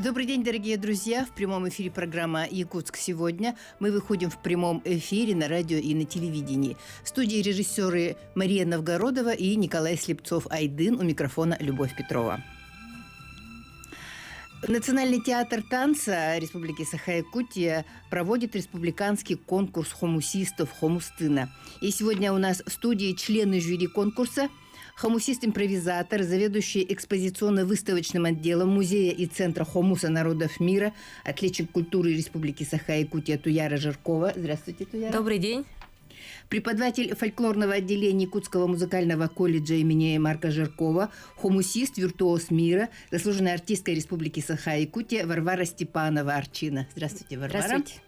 Добрый день, дорогие друзья! В прямом эфире программа «Якутск сегодня». Мы выходим в прямом эфире на радио и на телевидении. В студии режиссеры Мария Новгородова и Николай Слепцов-Айдын. У микрофона Любовь Петрова. Национальный театр танца Республики Саха-Якутия проводит республиканский конкурс хомусистов «Хомустына». И сегодня у нас в студии члены жюри конкурса, хомусист-импровизатор, заведующий экспозиционно-выставочным отделом Музея и Центра хомуса народов мира, отличник культуры Республики Саха-Якутия Туяра Жиркова. Здравствуйте, Туяра. Добрый день. Преподаватель фольклорного отделения Якутского музыкального колледжа имени Марка Жиркова, хомусист, виртуоз мира, заслуженная артистка Республики Саха-Якутия Варвара Степанова-Арчина. Здравствуйте, Варвара. Здравствуйте.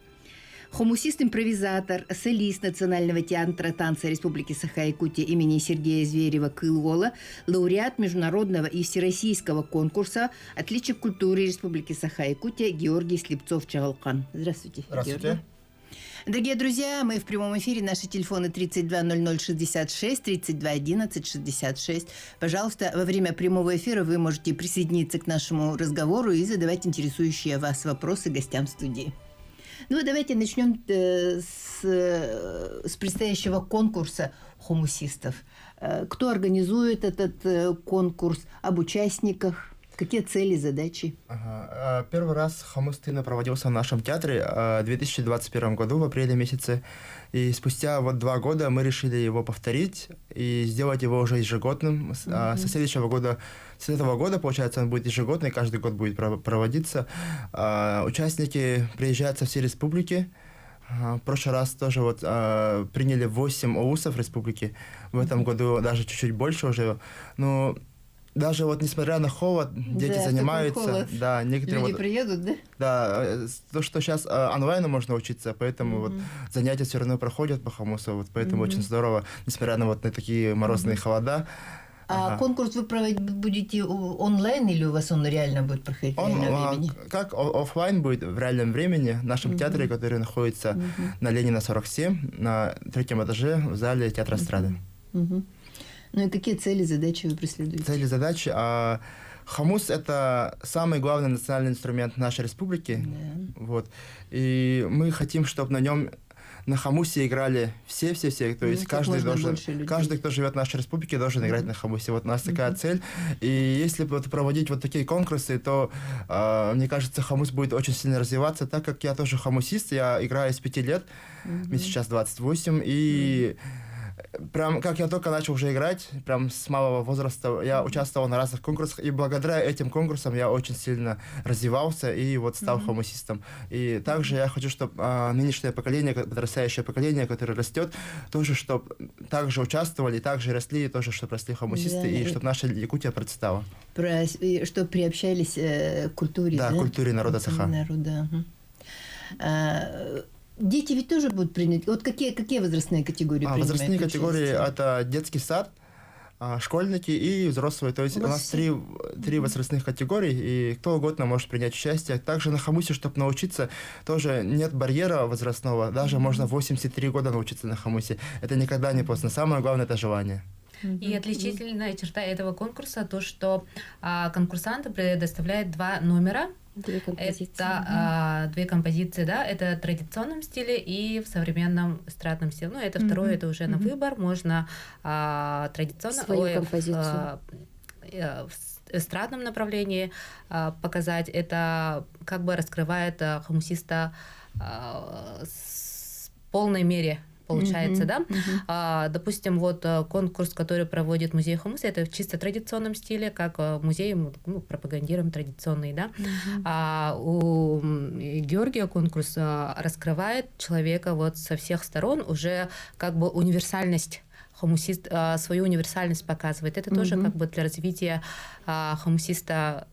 Хомусист-импровизатор, солист Национального театра танца Республики Саха-Якутия имени Сергея Зверева-Кылвола, лауреат международного и всероссийского конкурса, отличник культуры Республики Саха-Якутия Георгий Слепцов-Чагалкан. Здравствуйте. Здравствуйте. Георгий. Дорогие друзья, мы в прямом эфире. Наши телефоны 320066, 321166. Пожалуйста, во время прямого эфира вы можете присоединиться к нашему разговору и задавать интересующие вас вопросы гостям студии. Ну, давайте начнем с предстоящего конкурса хомусистов. Кто организует этот конкурс, об участниках, какие цели, задачи? Первый раз «Хомустына» проводился в нашем театре в 2021 году, в апреле месяце. И спустя 2 года мы решили его повторить и сделать его уже ежегодным. Со следующего года, с этого года, получается, он будет ежегодный, каждый год будет проводиться. Участники приезжают со всей республики. В прошлый раз тоже приняли 8 ОУСов республики. В этом году даже чуть-чуть больше уже. Но даже несмотря на холод, дети занимаются. Холод. Да, некоторые люди приедут, да? Да, то, что сейчас онлайн можно учиться, поэтому занятия все равно проходят по хомусу, поэтому очень здорово, несмотря на на такие морозные холода. А конкурс вы проводить будете онлайн или у вас он реально будет проходить в реальном времени? Как офлайн будет в реальном времени в нашем театре, который находится на Ленина 47, на 3-м этаже в зале театра эстрады. Ну и какие цели, задачи вы преследуете? Цели, задачи. Хомус – это самый главный национальный инструмент нашей республики. Да. И мы хотим, чтобы на хомусе играли все. То есть каждый, кто живет в нашей республике, должен играть на хомусе. У нас такая цель. И если проводить такие конкурсы, то, мне кажется, хомус будет очень сильно развиваться, так как я тоже хомусист, я играю с 5 лет, мне сейчас 28, и прям как я только начал уже играть, прям с малого возраста, я участвовал на разных конкурсах, и благодаря этим конкурсам я очень сильно развивался и стал хомусистом. И также я хочу, чтобы нынешнее поколение, подрастающее поколение, которое растет, тоже, чтобы также участвовали, также росли, и тоже, чтобы росли хомусисты, и чтобы наша Якутия процветала. Чтобы приобщались к культуре, да? Да, культуре народа Саха. Дети ведь тоже будут принять. Какие возрастные категории принимают? Возрастные категории – это детский сад, школьники и взрослые. То есть у нас три возрастных категории, и кто угодно может принять участие. Также на хомусе, чтобы научиться, тоже нет барьера возрастного. Даже можно в 83 года научиться на хомусе. Это никогда не поздно. Самое главное – это желание. И отличительная черта этого конкурса то, что конкурсанты предоставляют 2 номера. 2 композиции. Это 2 композиции, да, это в традиционном стиле и в современном эстрадном стиле. Ну, это второе, это уже на выбор, можно традиционно в эстрадном направлении показать. Это как бы раскрывает хомусиста в полной мере. Получается, да? Допустим, конкурс, который проводит музей хомуса, это в чисто традиционном стиле, как музей, пропагандируем традиционный, да? А у Георгия конкурс раскрывает человека со всех сторон, уже как бы универсальность. Хомусист свою универсальность показывает. Это тоже как бы для развития хомусиста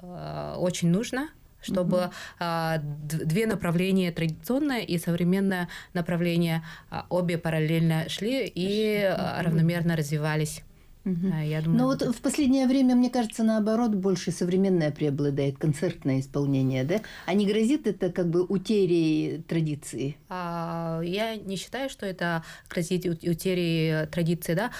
очень нужно, чтобы 2 направления, традиционное и современное направление, обе параллельно шли и равномерно развивались. Я думаю, Но вот в последнее время, мне кажется, наоборот, больше современное преобладает, концертное исполнение, да? А не грозит это как бы утерей традиции? Я не считаю, что это грозит утерей традиции, да.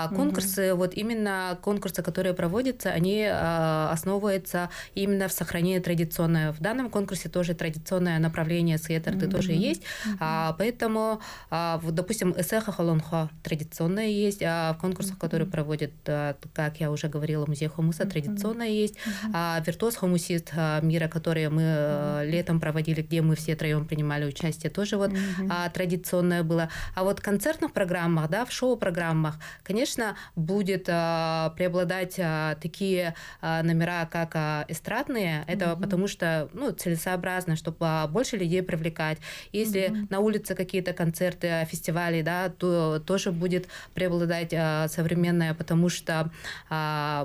Конкурсы, вот именно конкурсы, которые проводятся, они основываются именно в сохранении традиционного. В данном конкурсе тоже традиционное направление сеттерты тоже есть, поэтому, вот, допустим, эсэха холонхо традиционное есть, в конкурсах, которые проводят, как я уже говорила, музей хомуса традиционное есть, виртуоз-хомусист мира, который мы летом проводили, где мы все троем принимали участие, тоже вот традиционное было. А вот в концертных программах, да, в шоу-программах, конечно, будет преобладать такие номера, как эстрадные, это потому что, ну, целесообразно, чтобы больше людей привлекать. Если на улице какие-то концерты, фестивали, да, то тоже будет преобладать современное, потому что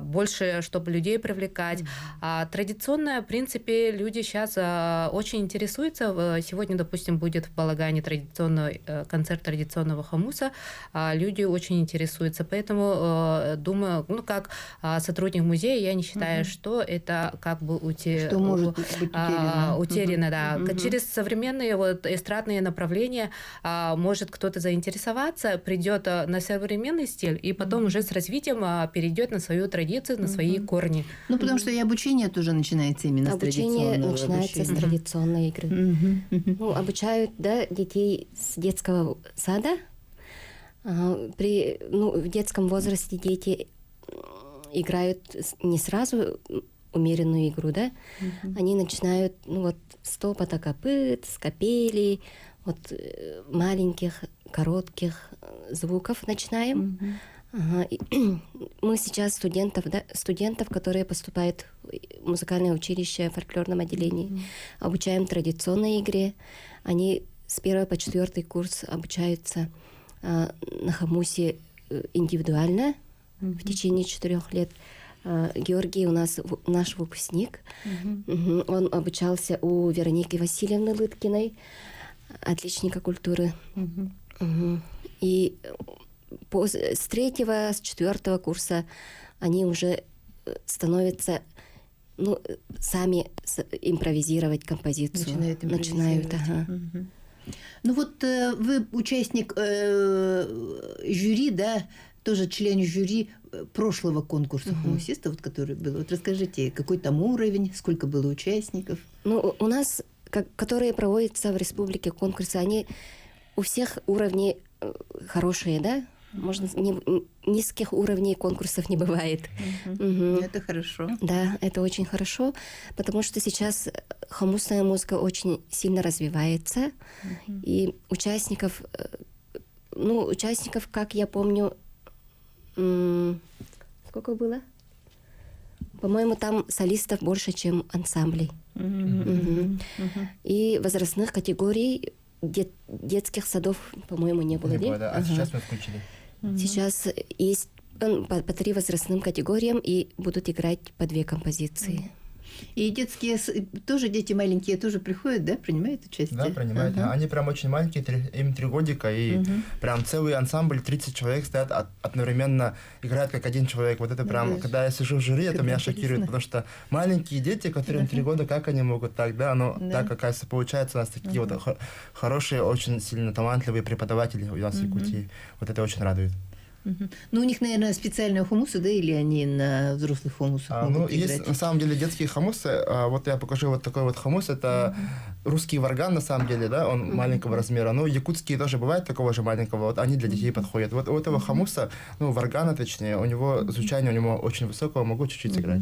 больше, чтобы людей привлекать. Традиционное, в принципе, люди сейчас очень интересуются. Сегодня, допустим, будет в Балагане традиционный концерт традиционного хомуса. Люди очень интересуются. Поэтому, думаю, ну, как сотрудник музея, я не считаю, что это как бы Что может быть утеряно, да. Через современные вот эстрадные направления может кто-то заинтересоваться, придет на современный стиль, и потом уже с развитием перейдет на свою традицию, на свои корни. Ну, потому что и обучение тоже начинается именно Обучение с традиционного. начинается с традиционной игры. Ну, обучают, да, детей с детского сада. В детском возрасте дети играют не сразу умеренную игру, да? Они начинают, ну, вот с топота копыт, с капелей, вот маленьких, коротких звуков начинаем. Мы сейчас студентов, которые поступают в музыкальное училище в фольклорном отделении, обучаем традиционной игре. Они с 1 по 4 курс обучаются на хомусе индивидуально в течение 4 лет. Георгий у нас наш выпускник. Он обучался у Вероники Васильевны Лыткиной, отличника культуры. И с 3-го, с 4-го курса они уже становятся, ну, сами импровизировать композицию. Начинают. Ну вот вы участник жюри, да, тоже член жюри прошлого конкурса хомусистов, вот, который был. Вот расскажите, какой там уровень, сколько было участников? Ну, у нас, которые проводятся в республике конкурсы, они у всех уровни хорошие, да? Можно низких уровней конкурсов не бывает. Это хорошо. Да, это очень хорошо, потому что сейчас хомусная музыка очень сильно развивается, и участников, как я помню, сколько было? По-моему, там солистов больше, чем ансамблей. И возрастных категорий детских садов, по-моему, не было. Да? А сейчас мы включили. Сейчас есть по 3 возрастным категориям, и будут играть по 2 композиции. И детские, тоже дети маленькие тоже приходят, да, принимают участие? Да, принимают. Они прям очень маленькие, им 3 годика, и прям целый ансамбль, 30 человек стоят, одновременно играют как один человек. Вот это прям, когда я сижу в жюри, это меня шокирует, потому что маленькие дети, которым 3 года, как они могут так, да? Но так, оказывается, получается, у нас такие вот хорошие, очень сильно талантливые преподаватели у нас в Якутии. Вот это очень радует. Ну, у них, наверное, специальные хомусы, да, или они на взрослых хомусах могут играть? Есть, на самом деле, детские хомусы. Вот я покажу вот такой вот хомус. Это русский варган, на самом деле, да, он маленького размера. Ну, якутские тоже бывают такого же маленького, вот они для детей подходят. Вот у этого хомуса, ну, варгана, точнее, у него звучание у него очень высокого, могу чуть-чуть сыграть.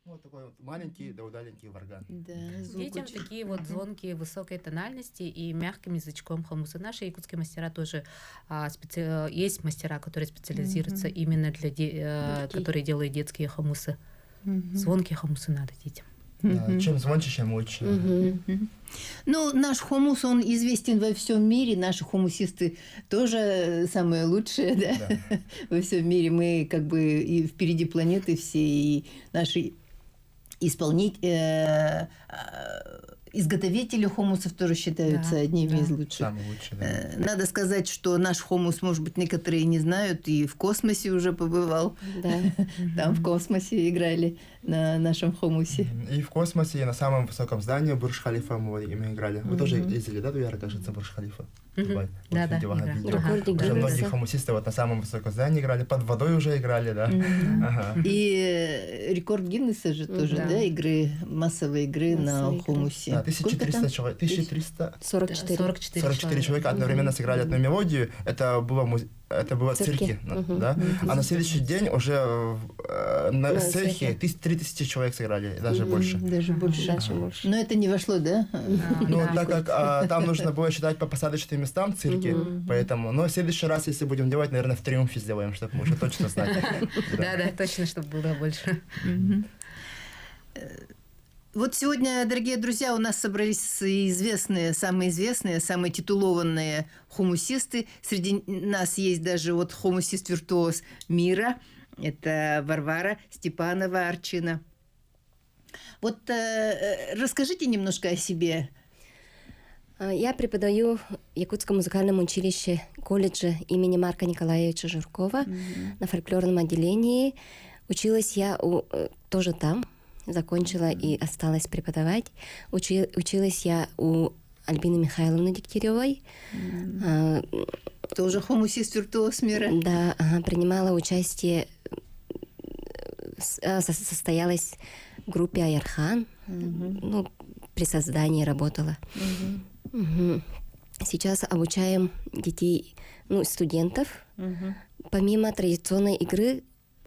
Вот такой вот маленький да удаленький варган. Да, Детям очень... такие вот звонкие, высокой тональности и мягким язычком хомуса. Наши якутские мастера тоже есть мастера, которые специализируются именно для которые делают детские хомусы. Звонкие хомусы надо детям. Да, чем звонче, чем лучше. Ну, наш хумус, он известен во всем мире. Наши хумусисты тоже самые лучшие, да? Во всем мире. Мы как бы и впереди планеты все, и наши изготовители хумусов тоже считаются одними из лучших. Самые лучшие, да. Надо сказать, что наш хумус, может быть, некоторые не знают, и в космосе уже побывал. Да. Там в космосе играли на нашем хумусе. И в космосе, и на самом высоком здании Бурдж-Халифа мы играли. Вы тоже ездили, да, Дуяра, кажется, Бурдж-Халифа? Дубай. Да, да, Уже многие хумусисты вот на самом высоком здании играли, под водой уже играли, да. И рекорд Гиннесса же тоже, да, игры, массовые игры на хумусе. Да, 1300 человек, 44 человека одновременно сыграли одну мелодию. Это было в цирке, да? А на следующий день уже на цирке 3000 человек сыграли, даже больше. Даже больше. Но это не вошло, да? Ну, так как там нужно было считать по посадочным местам в цирке, поэтому... Но в следующий раз, если будем делать, наверное, в Триумфе сделаем, чтобы мы уже точно знали. Да, точно, чтобы было больше. Вот сегодня, дорогие друзья, у нас собрались самые известные, самые титулованные хумусисты. Среди нас есть даже вот хумусист-виртуоз мира. Это Варвара Степанова-Арчина. Вот расскажите немножко о себе. Я преподаю в Якутском музыкальном училище колледже имени Марка Николаевича Журкова на фольклорном отделении. Училась я тоже там. Закончила и осталась преподавать. Училась я у Альбины Михайловны Дегтяревой. Тоже хумусист-виртуоз мира. Да, принимала участие, состоялась в группе Аярхан. Ну, при создании работала. Сейчас обучаем детей, студентов. Помимо традиционной игры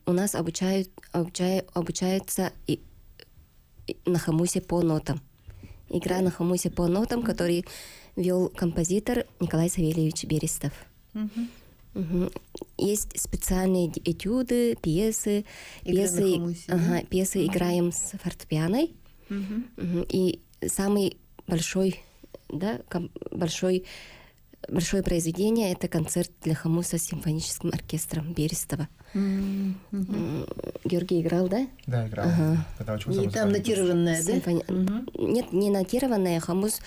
у нас обучаются и на хумусе по нотам. Игра на хумусе по нотам, который вел композитор Николай Савельевич Берестов. Есть специальные этюды, пьесы. Пьесы играем с фортепианой. И самый большое произведение — это концерт для хумуса с симфоническим оркестром Берестова. Георгий играл, да? Да, играл. И там нотированная, да? Нет, не нотированная. Хумус.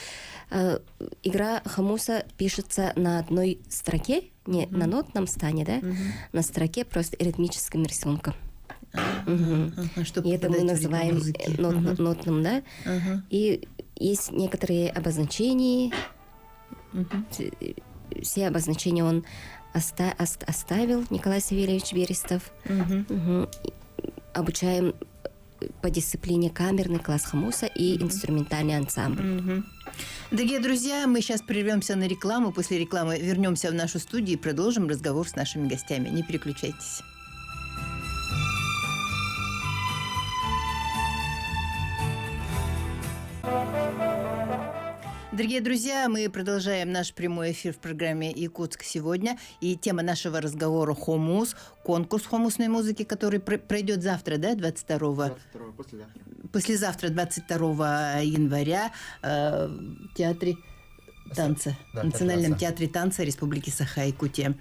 Игра хумуса пишется на одной строке, не на нотном стане, да? На строке просто ритмическим рисунком. И это мы называем нотным, да? И есть некоторые обозначения. Все обозначения он оставил, Николай Савельевич Берестов. Обучаем по дисциплине камерный класс хумуса и инструментальный ансамбль. Дорогие друзья, мы сейчас прервемся на рекламу. После рекламы вернемся в нашу студию и продолжим разговор с нашими гостями. Не переключайтесь. Дорогие друзья, мы продолжаем наш прямой эфир в программе «Якутск сегодня». И тема нашего разговора — хумус, конкурс хумусной музыки, который пройдет завтра, да, 22-го? Послезавтра, 22 января, в Театре танца, Национальном театре танца Республики Саха-Якутия.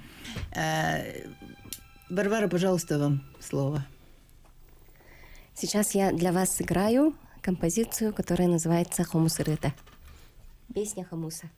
Варвара, пожалуйста, вам слово. Сейчас я для вас сыграю композицию, которая называется «Хумус Рыта». Песня хумуса.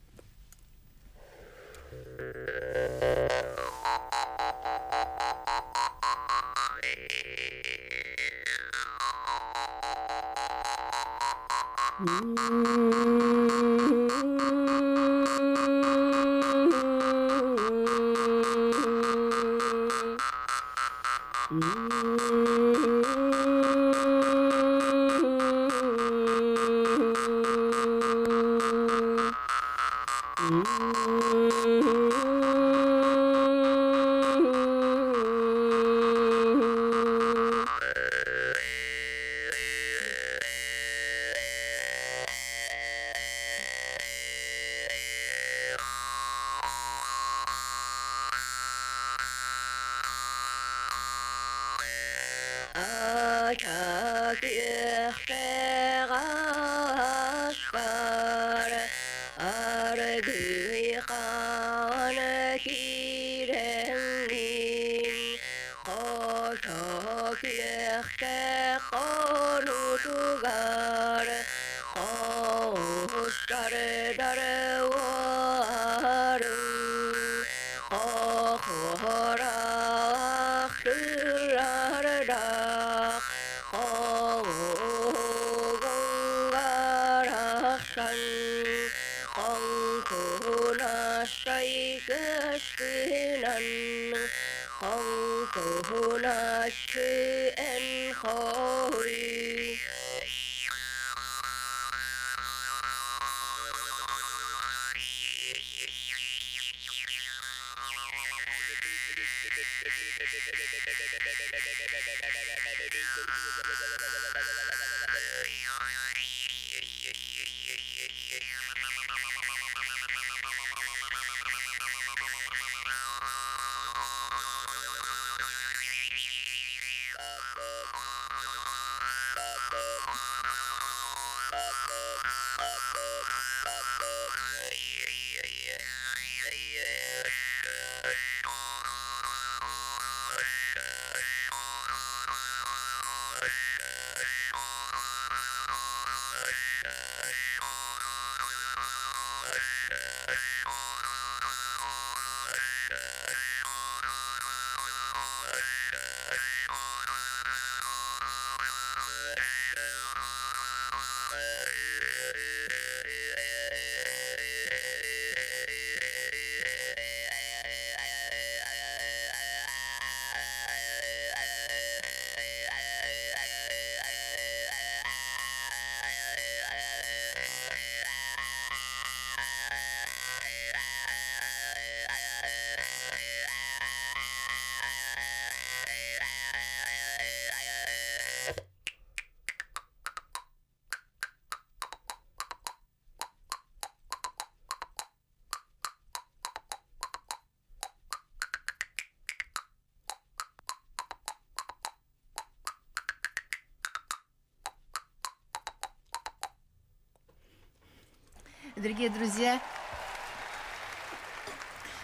Дорогие друзья,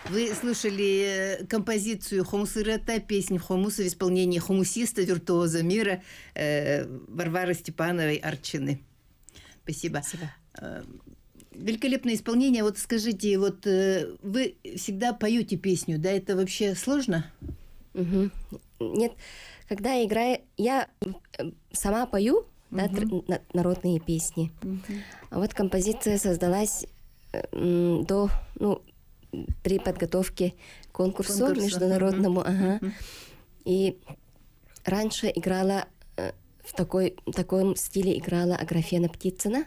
вы слушали композицию Хомусырета, песню Хомуса в исполнении хомусиста, виртуоза мира Варвары Степановой Арчины. Спасибо. Великолепное исполнение. Вот скажите, вот вы всегда поете песню, да? Это вообще сложно? Нет, когда играю, я сама пою, да, народные песни. А вот композиция создалась при подготовке к конкурсу международному. И раньше играла в таком стиле играла Аграфена Птицына.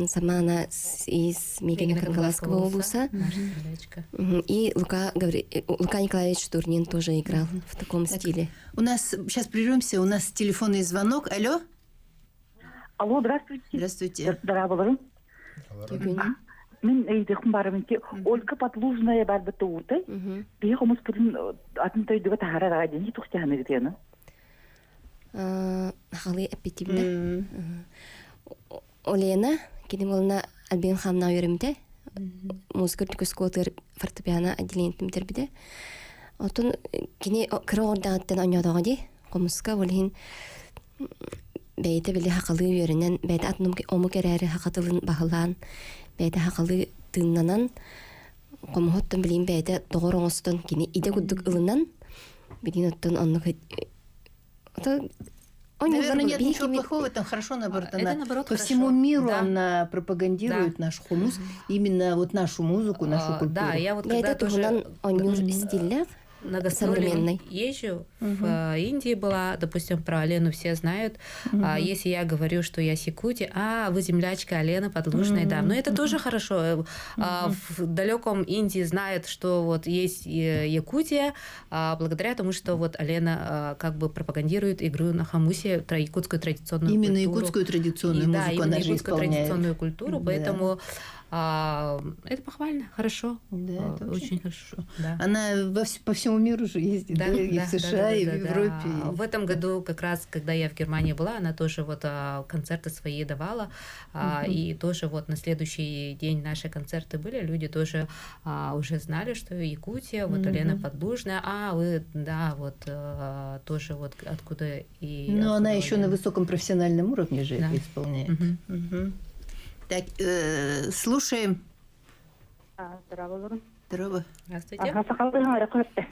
Сама она из Мегино-Каргаласского областа. И Лука Николаевич Турнин тоже играл в таком стиле. У нас, сейчас прервемся, у нас телефонный звонок. Алло? Алло, здравствуйте. Здравствуйте. Здравствуйте. Мен эйдехм барымынки Ольга Подлужная барбата утай. Би хомус пурин атын тойдуга тахара радио тухтяны гитена. Халы аппетитно. Олена, кидемолна Альбин Ханна юремте. Музыка тüküskotер фортепиано отделением тербиде. Отон кини кроордаттан аньододи. Комуска волхин бейте биле хакалы юренен бейте атнум ому керәре хакатылын бахылан. Бейте хакалы тыннанан комуhoттан билин бейте тогороңостон кини иде гуддук ылынан билин оттон оннук наверное, нет ничего плохого, это хорошо, наоборот, она наоборот, по всему миру она пропагандирует наш хумус, именно вот нашу музыку, нашу культуру. Да, я вот когда тоже на гастроли езжу, в Индии была, допустим, про Алену все знают. Если я говорю, что я с Якутии, вы землячка Алена Подлужная, да. Но это тоже хорошо. В далеком Индии знают, что вот есть Якутия, благодаря тому, что вот Алена как бы пропагандирует игру на хомусе, якутскую традиционную культуру. Именно якутскую традиционную музыку она же исполняет. Традиционную культуру, поэтому... это похвально, хорошо. Да, это очень хорошо. Да. Она по всему всему миру же ездит, да, и в США, и в Европе. В этом году как раз, когда я в Германии была, она тоже вот концерты свои давала, и тоже вот на следующий день наши концерты были, люди тоже уже знали, что Якутия, вот Лена Подлужная, вы, да, вот тоже вот откуда и... Но она еще на высоком профессиональном уровне же это исполняет. Так, слушаем. Здорово. Здорово. Здравствуйте.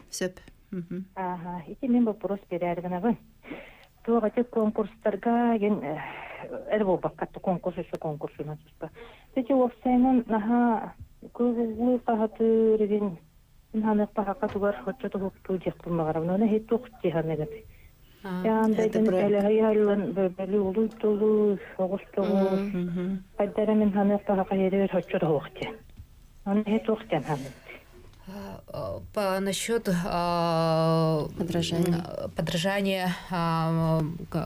Сеп. Ити мен вопрос берәргенәбе. Тугаты конкурстарга ген эрбо баккатты конкурс еще конкурсына туспа. Тети офсайнан наха күгү кахаты реген наны пахака тугар хотчо тугу дек булмагарам. Не хит тухти ханегат. Янда ген элеһаялын бәле улу толу огостогу. Кайдара мен ханы пахака ерер хотчо тухти. Он хит тухти ханы. Насчет подражания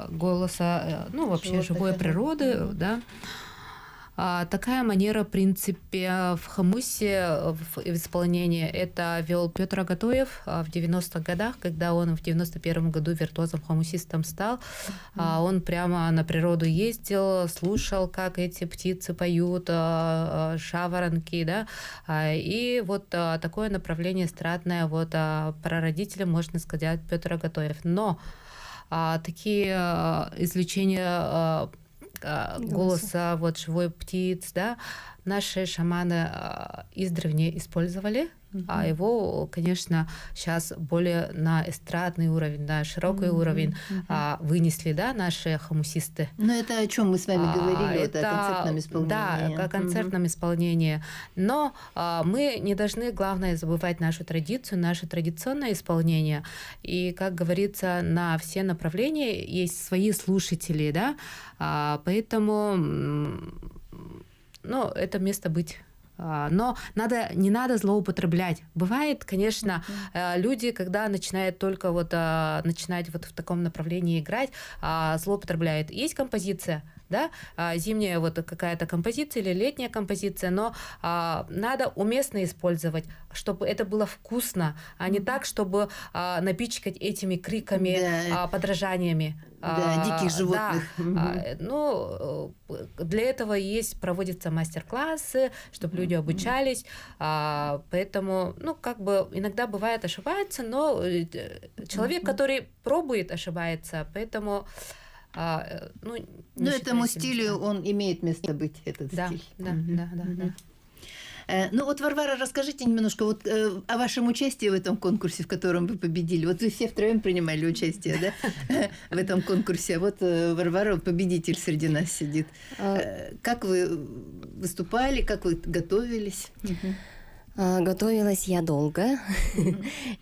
голоса, ну, вообще живой природы, да. Такая манера, в принципе, в хомусе в исполнении это вел Петр Агатоев в 90-х годах, когда он в 91-м году виртуозом-хомусистом стал. Он прямо на природу ездил, слушал, как эти птицы поют, шаворонки, да. И вот такое направление эстрадное, вот прародителем, можно сказать, Петр Агатоев. Но такие извлечения голоса вот живой птиц, да, наши шаманы издревле использовали, а его, конечно, сейчас более на эстрадный уровень, на широкий уровень вынесли, да, наши хомусисты. Но это о чем мы с вами говорили, это о концертном исполнении. Да, о концертном исполнении. Но мы не должны, главное, забывать нашу традицию, наше традиционное исполнение. И, как говорится, на все направления есть свои слушатели, да, поэтому, ну, это место быть. Но не надо злоупотреблять. Бывает, конечно, люди, когда начинают только начинать вот в таком направлении играть, злоупотребляют. Есть композиция, да, зимняя вот какая-то композиция или летняя композиция, но надо уместно использовать, чтобы это было вкусно, а не так, чтобы напичкать этими криками, подражаниями. Да, диких животных. Ну, для этого проводятся мастер-классы, чтобы люди обучались, поэтому, ну, как бы иногда бывает ошибается, но человек, который пробует, ошибается, поэтому... Ну, этому стилю он имеет место быть, этот стиль. Да. Ну вот, Варвара, расскажите немножко вот о вашем участии в этом конкурсе, в котором вы победили. Вот вы все втроем принимали участие, да, в этом конкурсе. А вот Варвара, победитель среди нас сидит. Как вы выступали, как вы готовились? Готовилась я долго.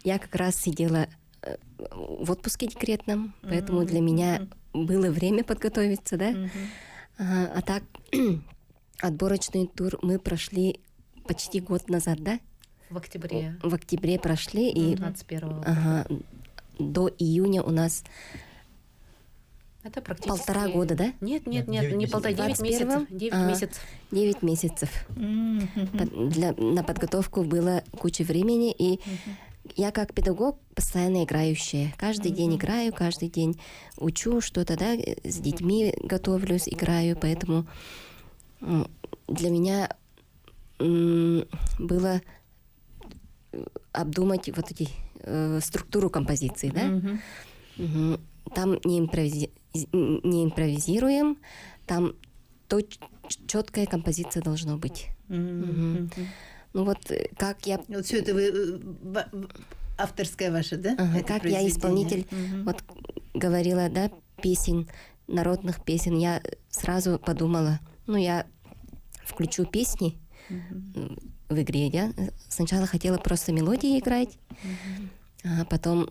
Я как раз сидела в отпуске декретном, поэтому для меня было время подготовиться, да. А так, отборочный тур мы прошли почти год назад, да? В октябре. В октябре прошли, и 21-го. До июня у нас это практически... 1,5 года, да? Нет, не 9 месяцев. 9 месяцев. На подготовку было куча времени, и я как педагог постоянно играющая. Каждый день играю, каждый день учу что-то, да, с детьми готовлюсь, играю, поэтому для меня было обдумать вот эти структуру композиции, да? Там не импровизируем, там четкая композиция должна быть. Ну вот как я... Вот все это вы авторская ваша, да? Как я исполнитель, вот говорила, да, песен, народных песен, я сразу подумала, ну я включу песни в игре, я сначала хотела просто мелодии играть, а потом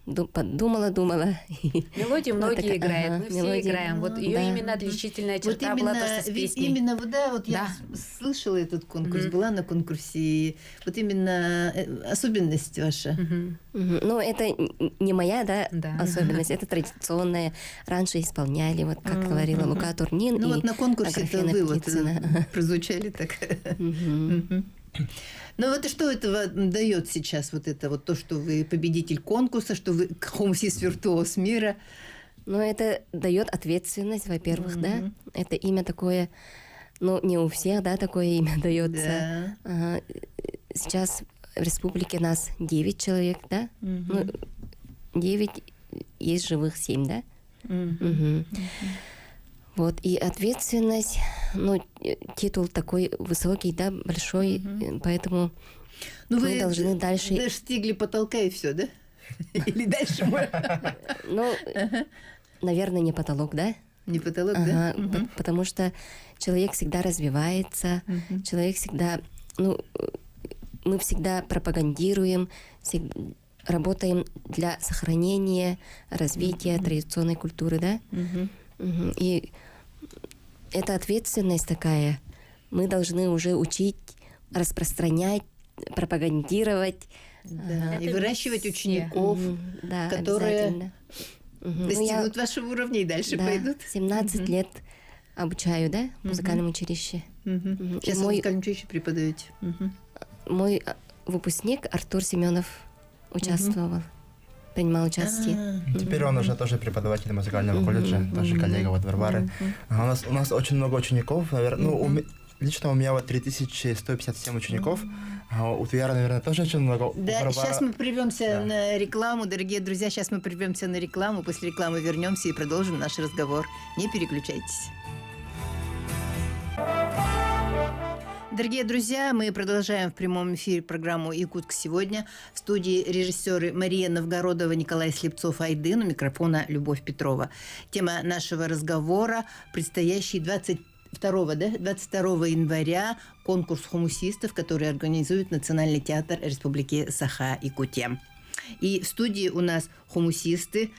думала. Мелодии многие играют, мы все играем. Вот ее именно отличительная черта была то, что с песней. Именно, да, вот я слышала этот конкурс, была на конкурсе, и вот именно особенность ваша. Ну, это не моя, да, особенность, это традиционная. Раньше исполняли, вот как говорила Лука Турнин. Ну вот на конкурсе-то вы вот прозвучали так. Ну вот и что этого дает сейчас, вот это вот то, что вы победитель конкурса, что вы хомусист-виртуоз мира? Ну, это дает ответственность, во-первых, да. Это имя такое, ну, не у всех, да, такое имя дается. Да. Сейчас в республике нас 9 человек, да? Ну, 9, есть живых 7, да? Мгм. Вот, и ответственность, ну, титул такой высокий, да, большой, поэтому Ну мы вы должны дальше... достигли потолка и все, да? Или дальше мы? Ну, наверное, не потолок, да? Не потолок, да? Ага, потому что человек всегда развивается, человек всегда, ну, мы всегда пропагандируем, работаем для сохранения, развития традиционной культуры, да? Мгм. И это ответственность такая. Мы должны уже учить, распространять, пропагандировать. Да, и Это выращивать миссия. учеников, Да, которые обязательно. Ну, я, достигнут вашего уровня и дальше да, пойдут. 17 лет обучаю, да, в музыкальном училище. Мгм. Сейчас И вы в мой- музыкальном училище преподаете. Мой выпускник Артур Семенов участвовал, принимал участие. Теперь он уже тоже преподаватель музыкального колледжа, тоже коллега вот Варвары. Ага, у нас очень много учеников, наверное, ну, лично у меня вот 3157 учеников, а у Туяра, наверное, тоже очень много. У Да, Варвара- сейчас мы прервемся Да. на рекламу, дорогие друзья, сейчас мы прервемся на рекламу, после рекламы вернемся и продолжим наш разговор. Не переключайтесь. Дорогие друзья, мы продолжаем в прямом эфире программу «Якутск сегодня». В студии режиссеры Мария Новгородова, Николай Слепцов-Айдын, у микрофона Любовь Петрова. Тема нашего разговора – предстоящий 22 января конкурс хомусистов, который организует Национальный театр Республики Саха-Якутия. И в студии у нас хомусисты,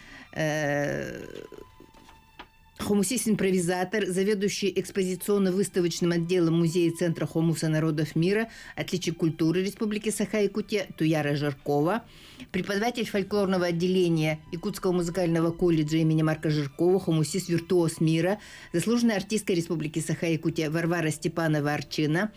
хомусист-импровизатор, заведующий экспозиционно-выставочным отделом Музея Центра хомуса народов мира, отличник культуры Республики Саха-Якутия Туяра Жиркова, преподаватель фольклорного отделения Якутского музыкального колледжа имени Марка Жиркова, хомусист-виртуоз мира, заслуженная артистка Республики Саха-Якутия Варвара Степанова-Арчина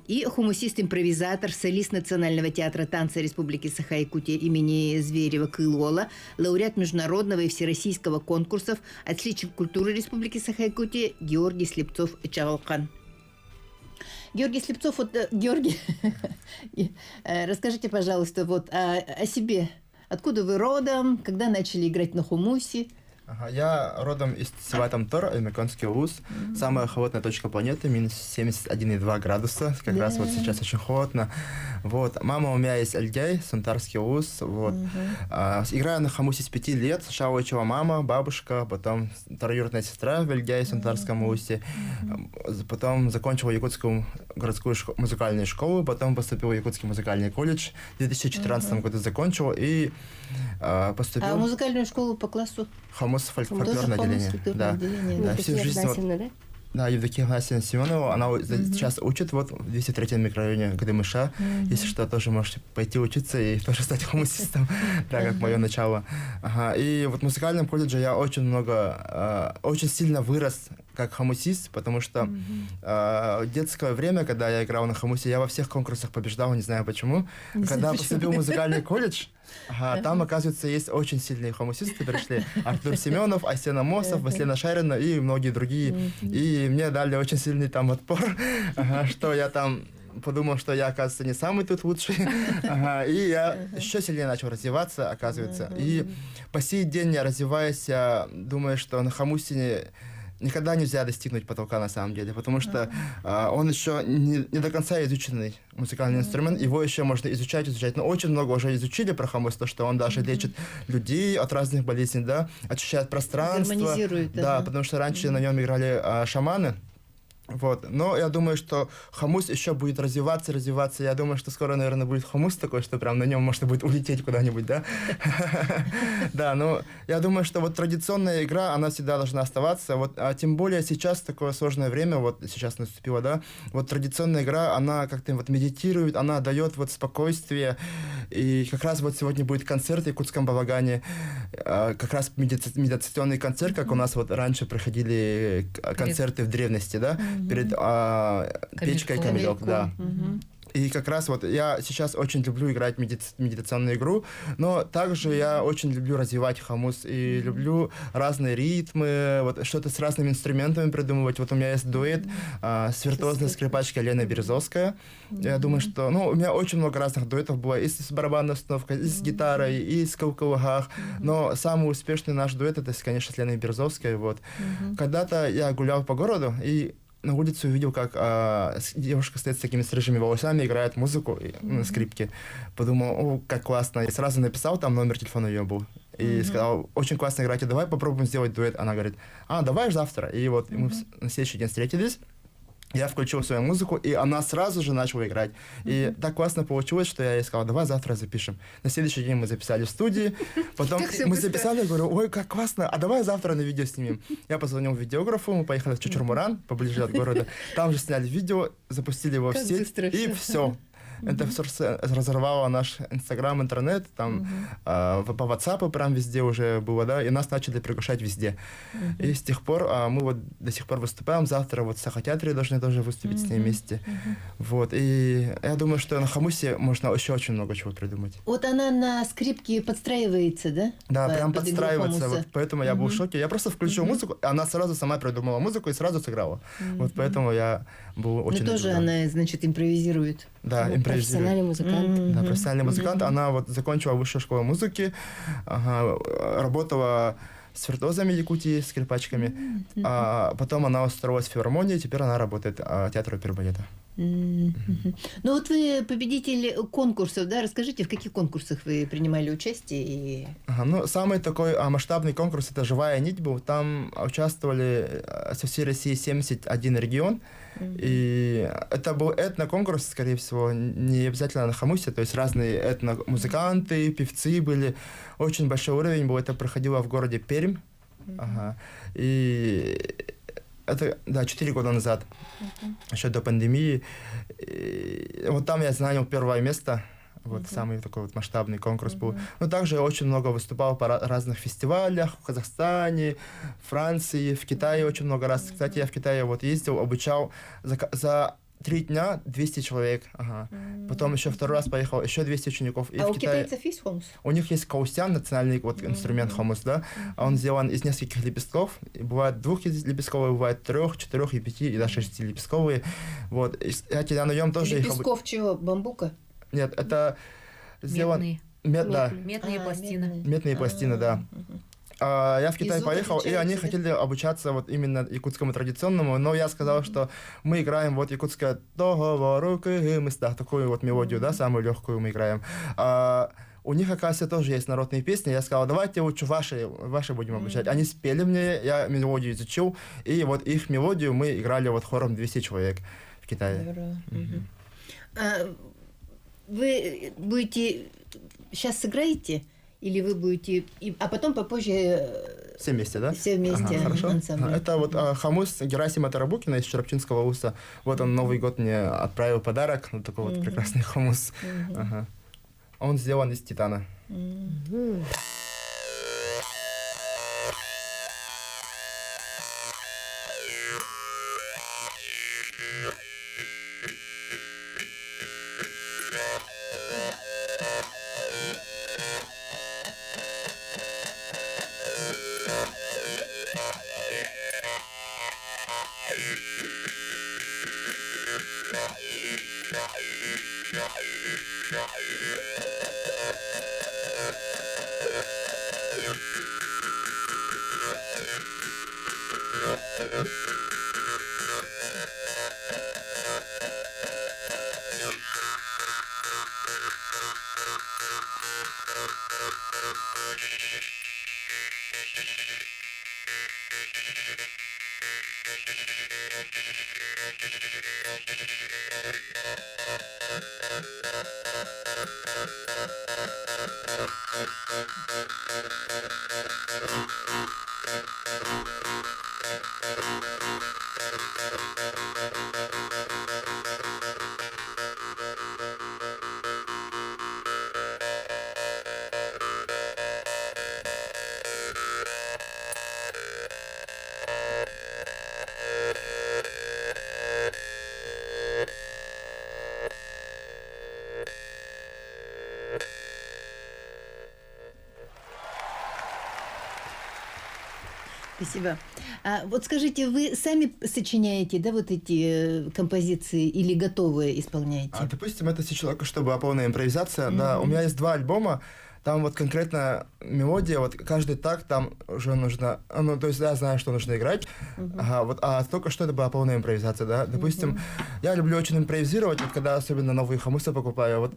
и хомусист-импровизатор, солист Национального театра танца Республики Саха-Якутия имени Зверева Кылола, лауреат международного и всероссийского конкурсов, отличник культуры Республики Саха-Якутия Георгий Слепцов-Чавалкан. Георгий Слепцов, вот, Георгий, расскажите, пожалуйста, вот о себе. Откуда вы родом, когда начали играть на хомусе? Ага, я родом из села Тамтор, Эмиконский вуз. Самая холодная точка планеты, минус 71,2 градуса. Как раз вот сейчас очень холодно. Вот. Мама у меня есть Альдяй, Сунтарский вуз. Вот. Играю на хомусе с 5 лет. Сначала учила мама, бабушка, потом троюродная сестра в Альдяй, Сунтарском вузе. Потом закончила Якутскую городскую музыкальную школу, потом поступила в Якутский музыкальный колледж. В 2014 году закончил и поступил... А музыкальную школу по классу? Хомус фольклорное отделение. Да. отделение. Да, Да. всю жизнь вот- Игнатьевна, да? Да, Евдокия Игнатьевна Семенова, она сейчас учит вот в 203-м микрорайоне ГДМШ. Если что, тоже можете пойти учиться и тоже стать хомусистом, да, как мое начало. Ага. И вот в музыкальном колледже я очень сильно вырос как хомусист, потому что в детское время, когда я играл на хомусе, я во всех конкурсах побеждал, не знаю почему. Когда поступил в музыкальный колледж, там, оказывается, есть очень сильные хомусисты, пришли Артур Семенов, Асена Мосов, Васлена Шарина и многие другие. И мне дали очень сильный там отпор, что я там подумал, что я, оказывается, не самый тут лучший. И я еще сильнее начал развиваться, оказывается. И по сей день я развиваюсь, я думаю, что на хомусе никогда нельзя достигнуть потолка на самом деле, потому что он еще не до конца изученный музыкальный инструмент, его еще можно изучать, но очень много уже изучили про хомус, то, что он даже лечит людей от разных болезней, да, очищает пространство. Гармонизирует, да, потому что раньше на нем играли шаманы. Вот. Но я думаю, что хомус еще будет развиваться. Я думаю, что скоро, наверное, будет хомус такой, что прям на нем можно будет улететь куда-нибудь, да? Да, но я думаю, что вот традиционная игра, она всегда должна оставаться. Вот, а тем более сейчас такое сложное время, вот сейчас наступило, да? Вот традиционная игра, она как-то вот медитирует, она дает вот спокойствие. И как раз вот сегодня будет концерт в якутском балагане, как раз медитационный концерт, как у нас вот раньше проходили концерты в древности, да? Перед печкой камелек, да. И как раз вот я сейчас очень люблю играть медитационную игру, но также я очень люблю развивать хамус и люблю разные ритмы, вот что-то с разными инструментами придумывать. Вот у меня есть дуэт с виртуозной скрипачкой Лена Березовская. Я думаю, что... Ну, у меня очень много разных дуэтов было, и с барабанной установкой, и с гитарой, и с кавкавагах. Но самый успешный наш дуэт, это, конечно, с Леной Березовской. Вот. Когда-то я гулял по городу, и на улице увидел, как девушка стоит с такими с рыжими волосами, играет музыку на скрипке. Подумал, о, как классно. И сразу написал, там номер телефона ее был. И сказал, очень классно играть, и давай попробуем сделать дуэт. Она говорит, давай завтра. И вот мы на следующий день встретились. Я включил свою музыку, и она сразу же начала играть. И так классно получилось, что я ей сказал, давай завтра запишем. На следующий день мы записали в студии, потом мы записали, я говорю, ой, как классно, а давай завтра на видео снимем. Я позвонил видеографу, мы поехали в Чучурмуран, поближе от города. Там же сняли видео, запустили его в сеть, и все. Это все разорвало наш Инстаграм, интернет, там по WhatsApp прям везде уже было, да, и нас начали приглашать везде. И с тех пор мы вот до сих пор выступаем, завтра вот в Сахатеатре должны тоже выступить с ней вместе. Вот, и я думаю, что на хамусе можно еще очень много чего придумать. Вот она на скрипке подстраивается, да? Да, прям под игру подстраивается, хамуса. вот поэтому я был в шоке. Я просто включил музыку, и она сразу сама придумала музыку и сразу сыграла. Вот поэтому я был очень Но тоже удивлен. она, значит, импровизирует. Да, импровизирует. Профессиональный музыкант. Да, профессиональный музыкант. Она вот закончила высшую школу музыки, работала с виртуозами Якутии, скрипачками. А потом она устроилась в филармонии, теперь она работает в театре оперы и балета. Ну вот вы победитель конкурсов, да? Расскажите, в каких конкурсах вы принимали участие? И... Ну, самый такой масштабный конкурс — это «Живая нить» был. Там участвовали со всей России 71 регион. И это был этноконкурс, скорее всего, не обязательно на хамусе, то есть разные этномузыканты, певцы были. Очень большой уровень был, это проходило в городе Пермь. И это, да, 4 года назад, еще до пандемии. И вот там я занял первое место. Вот самый такой вот масштабный конкурс был. Но также я очень много выступал по разных фестивалях в Казахстане, Франции, в Китае очень много раз. Кстати, я в Китае вот ездил, обучал за 3 дня 200 человек. Потом еще второй раз поехал, еще 200 учеников. И А в у Китае... китайцев есть хомус? У них есть каусян, национальный вот инструмент хомус, да. Он сделан из нескольких лепестков. И бывает 2-лепестковые, бывает 3, 4 и 5, и даже 6-лепестковые. Вот. И, кстати, на нем тоже Лепестков чего? Бамбука? Нет, это сделан... Да. Медные пластины. Медные пластины, да. Я в Китай Из поехал, и они отличается, да? хотели обучаться вот именно якутскому традиционному, но я сказал, что мы играем вот якутское договоры местах, такую вот мелодию, да, самую легкую мы играем. У них, оказывается, тоже есть народные песни. Я сказал, давайте лучше ваши будем обучать. Они спели мне, я мелодию изучил, и вот их мелодию мы играли вот хором 200 человек в Китае. Вы будете... Сейчас сыграете? Или вы будете... А потом попозже... Все вместе, да? Все вместе, хорошо. ансамбль. Это вот хамус Герасима Тарабукина из Чарапчинского уса. Вот он Новый год мне отправил подарок. Вот такой вот прекрасный хамус. Он сделан из титана. Спасибо. А вот скажите, вы сами сочиняете, да, вот эти композиции или готовые исполняете? Допустим, это сейчас что была полная импровизация. Да, у меня есть 2 альбома. Там вот конкретно мелодия, вот каждый такт там уже нужно, ну, то есть я знаю, что нужно играть, только что это была полная импровизация, да. Допустим, я люблю очень импровизировать, вот когда особенно новые хомусы покупаю. Вот,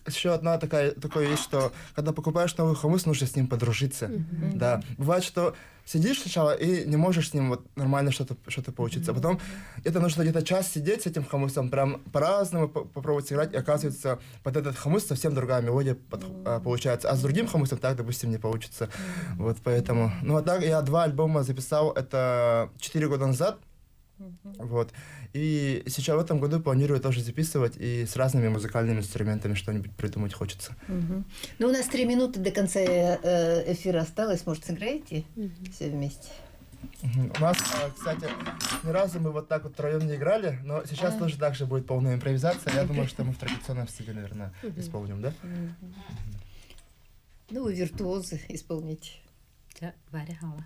еще одна такая вещь, что когда покупаешь новый хомус, нужно с ним подружиться, да. Бывает, что сидишь сначала и не можешь с ним вот нормально что-то получиться. А потом это нужно где-то час сидеть с этим хомусом, прям по-разному попробовать сыграть, и оказывается, под этот хомус совсем другая мелодия получается. А с другим хомусом так, допустим, не получится. Вот поэтому. Ну, а так я 2 альбома записал, это 4 года назад. Вот. И сейчас в этом году планирую тоже записывать, и с разными музыкальными инструментами что-нибудь придумать хочется. Ну, у нас 3 минуты до конца эфира осталось. Может, сыграете все вместе? У нас, кстати, ни разу мы вот так вот втроем не играли, но сейчас тоже так же будет полная импровизация. Я думаю, что мы в традиционном стиле, наверное, исполним, да? Ну, вы виртуозы, исполните. Варя Гала.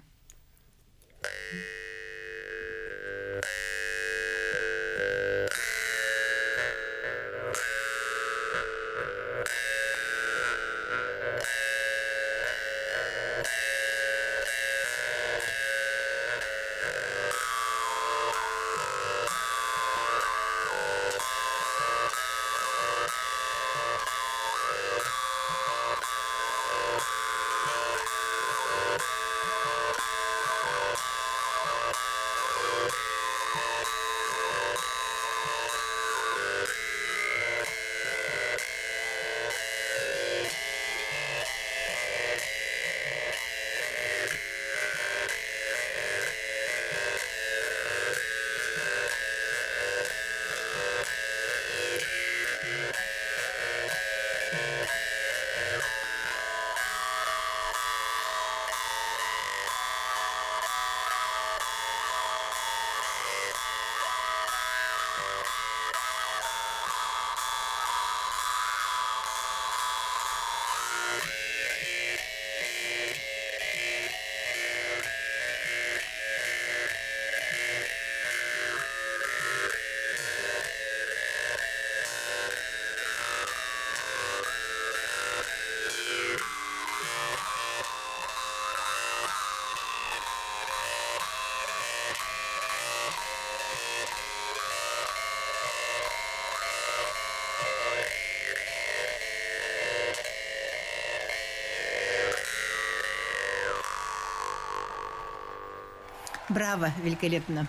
Браво, великолепно.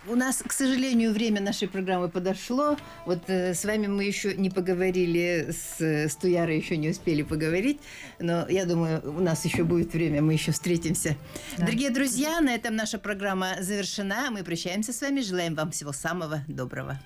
У нас, к сожалению, время нашей программы подошло. Вот с вами мы еще не поговорили, с Туярой еще не успели поговорить, но я думаю, у нас еще будет время, мы еще встретимся. Да. Дорогие друзья, на этом наша программа завершена. Мы прощаемся с вами, желаем вам всего самого доброго.